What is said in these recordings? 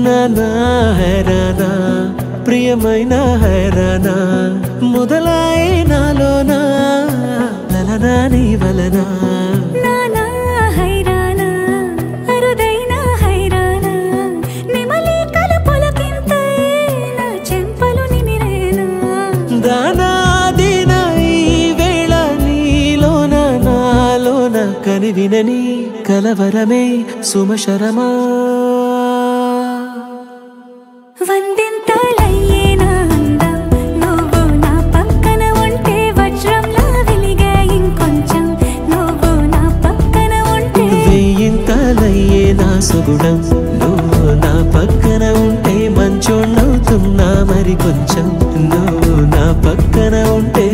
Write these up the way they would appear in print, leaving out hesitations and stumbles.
నానా హైరానా ప్రియమైన హైరానా మొదలాయి నాలోనా లలనా నీ వలనా నానా హైరానా అరుదైన హైరానా నిమలి కలుపులకింతై నా చెంపలు నిమిరేనా దానా దీనా ఈ వేళ నీలోన నాలోన కనివినని కలవరమే సుమశరమా వందింతలయ్యేనా అందం నువ్వు నా పక్కన ఉంటే వజ్రంలా వెలిగే ఇంకొంచెం నువ్వు నా పక్కన ఉంటే వెయ్యింతలయ్యే నా సుగుణం నువ్వు నా పక్కన ఉంటే మంచోణ్ణవుతున్నా మరి కొంచెం నువ్వు నా పక్కన ఉంటే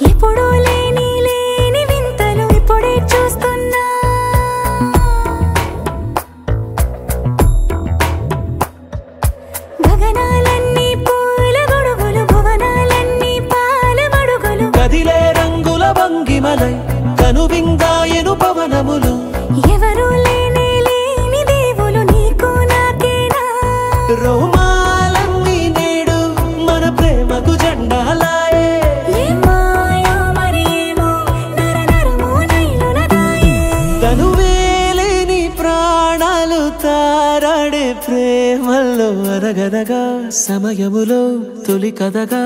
ఎప్పుడూ లేని వింతలు ఇప్పుడే చూస్తున్నా గగనాలన్నీ పూల గొడుగులు భువనాలన్నీ పాల మడుగులు కదిలే రంగుల భంగిమలై కనువిందాయను పవనములు ఎవరూ లేని దేవులు నీకు నాకేనా రోమాలన్నీ నేడు మన ప్రేమకు జెండాలాయే మాయో మరేమో నరనరమో నైలునదాయే తనువేలేని ప్రాణాలు తారాడే ప్రేమల్లో అరగదగా సమయములో తొలి కథగా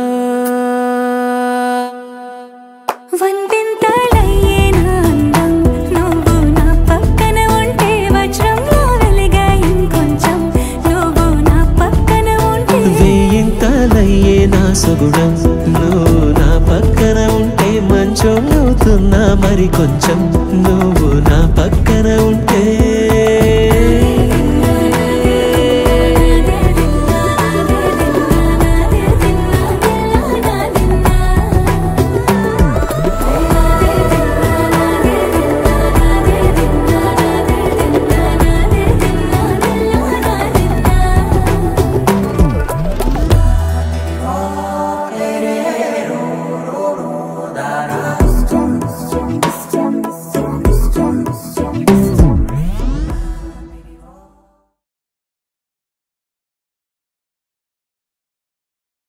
వందింతలయ్యేనా అందం నువ్వు నా పక్కన ఉంటే వజ్రంలా వెలిగే ఇంకొంచెం నువ్వు నా పక్కన ఉంటే వెయ్యింతలయ్యే నా సుగుణం నువ్వు నా పక్కన ఉంటే మంచోణ్ణవుతున్నా మరి కొంచెం